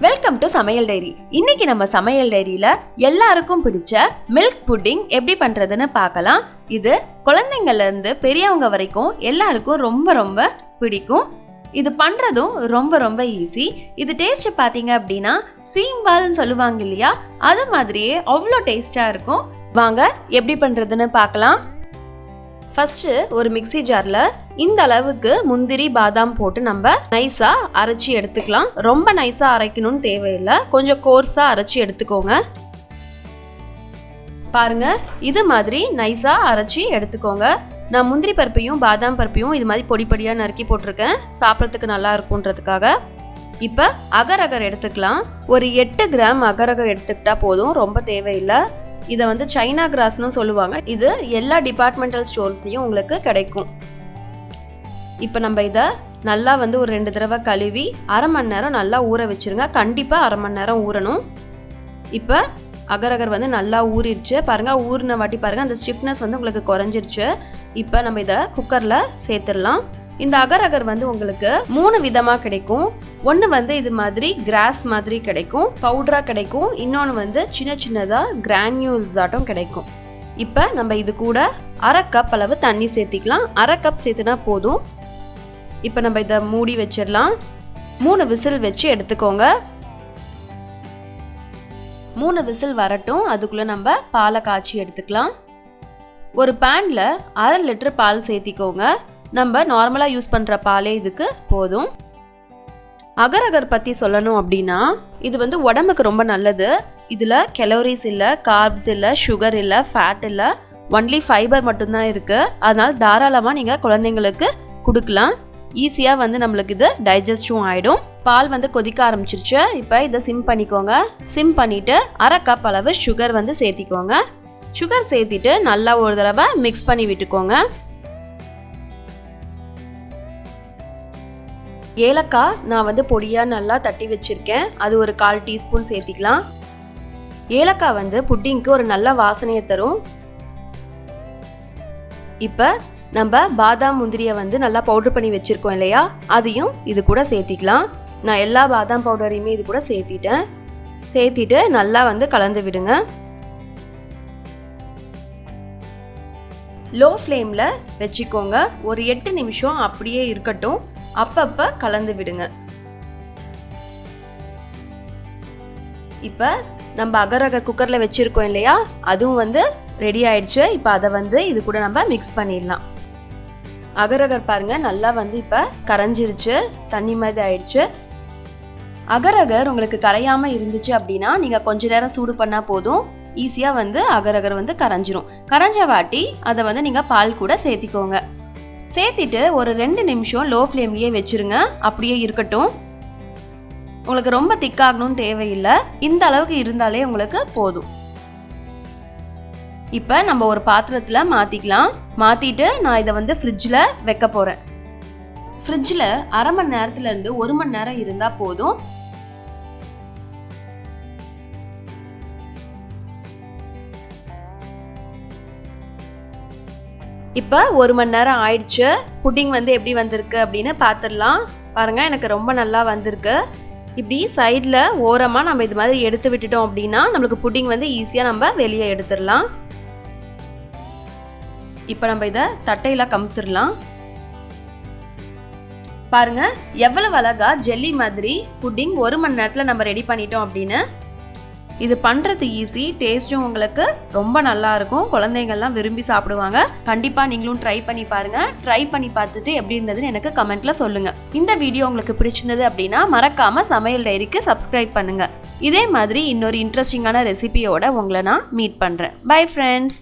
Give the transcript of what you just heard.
Welcome to சமையல் diary. இன்னைக்கு நம்ம சமையல் டைரியில எல்லாருக்கும் பிடிச்ச மில்க் புட்டிங் எப்படி பண்றதுன்னு பார்க்கலாம். இது குழந்தைங்கள்ல இருந்து பெரியவங்க வரைக்கும் எல்லாருக்கும் ரொம்ப ரொம்ப பிடிக்கும். இது பண்றதும் ரொம்ப ரொம்ப ஈஸி. இது டேஸ்ட் பாத்தீங்க அப்படின்னா சீம்பால்னு சொல்லுவாங்க இல்லையா, அது மாதிரியே அவ்வளோ டேஸ்டா இருக்கும். வாங்க எப்படி பண்றதுன்னு பார்க்கலாம். ஃபர்ஸ்ட் ஒரு மிக்ஸி ஜார்ல இந்த அளவுக்கு முந்திரி பாதாம் போட்டு நம்ம நைஸா அரைச்சி எடுத்துக்கலாம். ரொம்ப நைஸா அரைக்கணும்னு தேவையில்லை, கொஞ்சம் கோர்ஸா அரைச்சி எடுத்துக்கோங்க. பாருங்க, இது மாதிரி நைஸா அரைச்சி எடுத்துக்கோங்க. நான் முந்திரி பருப்பையும் பாதாம் பருப்பையும் இது மாதிரி பொடி பொடியா நறுக்கி போட்டிருக்கேன், சாப்பிட்றதுக்கு நல்லா இருக்கும்ன்றதுக்காக. இப்போ அகர்-அகர் எடுத்துக்கலாம். ஒரு 8 கிராம் அகர்-அகர் எடுத்துக்கிட்டா போதும், ரொம்ப தேவையில்லை. இதை வந்து சைனா கிராஸ்னு சொல்லுவாங்க. இது எல்லா டிபார்ட்மெண்டல் ஸ்டோர்ஸ்லையும் உங்களுக்கு கிடைக்கும். இப்போ நம்ம இதை நல்லா வந்து ஒரு 2 தடவை கழுவி அரை மணி நேரம் நல்லா ஊற வச்சுருங்க. கண்டிப்பாக அரை மணி நேரம் ஊறணும். இப்போ அகர்-அகர் வந்து நல்லா ஊறிடுச்சு பாருங்கள். ஊறின வாட்டி பாருங்கள், அந்த ஸ்டிஃப்னஸ் வந்து உங்களுக்கு குறைஞ்சிருச்சு. இப்போ நம்ம இதை குக்கரில் சேர்த்துடலாம். இந்த அகர்-அகர் வந்து உங்களுக்கு 3 விதமாக கிடைக்கும். ஒன்று வந்து இது மாதிரி கிராஸ் மாதிரி கிடைக்கும், பவுடராக கிடைக்கும். இன்னொன்று வந்து சின்ன சின்னதாக கிரானியூல்ஸ் ஆட்டம் கிடைக்கும். இப்போ நம்ம இது கூட அரை கப் அளவு தண்ணி சேர்த்திக்கலாம். அரை கப் சேர்த்துனா போதும். இப்போ நம்ம இதை மூடி வச்சிடலாம். 3 விசில் வச்சு எடுத்துக்கோங்க. 3 விசில் வரட்டும், அதுக்குள்ளே நம்ம பாலை காய்ச்சி எடுத்துக்கலாம். ஒரு பேனில் 1/2 லிட்டர் பால் சேர்த்திக்கோங்க. நம்ம நார்மலாக யூஸ் பண்ணுற பாலே இதுக்கு போதும். அகர்-அகர் பற்றி சொல்லணும் அப்படின்னா இது வந்து உடம்புக்கு ரொம்ப நல்லது. இதில் கலோரிஸ் இல்லை, கார்ப்ஸ் இல்லை, சுகர் இல்லை, ஃபேட் இல்லை, ஒன்லி ஃபைபர் மட்டும்தான் இருக்குது. அதனால் தாராளமாக நீங்கள் குழந்தைங்களுக்கு கொடுக்கலாம். ஈஸியாக வந்து நம்மளுக்கு இது டைஜஸ்டும் ஆகிடும். பால் வந்து கொதிக்க ஆரம்பிச்சிருச்சு. இப்போ இதை சிம் பண்ணிக்கோங்க. சிம் பண்ணிவிட்டு அரை கப் அளவு சுகர் வந்து சேர்த்திக்கோங்க. சுகர் சேர்த்திட்டு நல்லா ஒரு தடவை மிக்ஸ் பண்ணி விட்டுக்கோங்க. ஏலக்காய் நான் வந்து பொடியாக நல்லா தட்டி வச்சுருக்கேன், அது ஒரு 1/4 டீஸ்பூன் சேர்த்திக்கலாம். ஏலக்காய் வந்து புட்டிங்க்கு ஒரு நல்ல வாசனையை தரும். இப்போ நம்ம பாதாம் முந்திரியை வந்து நல்லா பவுடர் பண்ணி வச்சுருக்கோம் இல்லையா, அதையும் இது கூட சேர்த்திக்கலாம். நான் எல்லா பாதாம் பவுடரையுமே இது கூட சேர்த்திட்டு நல்லா வந்து கலந்து விடுங்க. லோ ஃப்ளேமில் வச்சுக்கோங்க. ஒரு 8 நிமிஷம் அப்படியே இருக்கட்டும். அப்பப்போ கலந்து விடுங்க. இப்போ நம்ம அகர்-அகர் குக்கரில் வச்சுருக்கோம் இல்லையா, அதுவும் வந்து ரெடி ஆயிடுச்சு. இப்போ அதை வந்து இது கூட நம்ம மிக்ஸ் பண்ணிடலாம். அகர்-அகர் பாருங்கள் நல்லா வந்து இப்போ கரைஞ்சிருச்சு, தண்ணி மாதிரி ஆயிடுச்சு. அகர்-அகர் உங்களுக்கு கரையாமல் இருந்துச்சு அப்படின்னா நீங்கள் கொஞ்ச நேரம் சூடு பண்ணால் போதும், ஈஸியாக வந்து அகர்-அகர் வந்து கரைஞ்சிரும். கரைஞ்ச வாட்டி அதை வந்து நீங்கள் பால் கூட சேர்த்திக்கோங்க. சேர்த்திட்டு ஒரு 2 நிமிஷம் லோ ஃப்ளேம்லேயே வச்சுருங்க, அப்படியே இருக்கட்டும். உங்களுக்கு ரொம்ப திக்காகணும்னு தேவையில்லை, இந்த அளவுக்கு இருந்தாலே உங்களுக்கு போதும். இப்போ நம்ம ஒரு பாத்திரத்தில் மாற்றிக்கலாம். மாற்றிட்டு நான் இதை வந்து ஃப்ரிட்ஜில் வைக்க போகிறேன். ஃப்ரிட்ஜில் அரை மணி நேரத்துலேருந்து 1 மணி நேரம் இருந்தால் போதும். இப்போ 1 மணி நேரம் ஆயிடுச்சு. புட்டிங் வந்து எப்படி வந்திருக்கு அப்படின்னு பார்த்துடலாம். பாருங்கள், எனக்கு ரொம்ப நல்லா வந்திருக்கு. இப்படி சைடில் ஓரமாக நம்ம இது மாதிரி எடுத்து விட்டுட்டோம் அப்படின்னா நம்மளுக்கு புட்டிங் வந்து ஈஸியாக நம்ம வெளியே எடுத்துடலாம். இப்போ நம்ம இதை தட்டையில் கமுத்துடலாம். பாருங்கள் எவ்வளவு அழகா ஜெல்லி மாதிரி புட்டிங் 1 மணி நேரத்தில் நம்ம ரெடி பண்ணிட்டோம் அப்படின்னு. இது பண்ணுறது ஈஸி, டேஸ்ட்டும் உங்களுக்கு ரொம்ப நல்லா இருக்கும். குழந்தைங்கள்லாம் விரும்பி சாப்பிடுவாங்க. கண்டிப்பாக நீங்களும் ட்ரை பண்ணி பாருங்கள். ட்ரை பண்ணி பார்த்துட்டு எப்படி இருந்ததுன்னு எனக்கு கமெண்ட்டில் சொல்லுங்கள். இந்த வீடியோ உங்களுக்கு பிடிச்சிருந்தது அப்படின்னா மறக்காமல் சமையல் டைரிக்கு சப்ஸ்கிரைப் பண்ணுங்கள். இதே மாதிரி இன்னொரு இன்ட்ரெஸ்டிங்கான ரெசிபியோட உங்களை நான் மீட் பண்ணுறேன். Bye friends.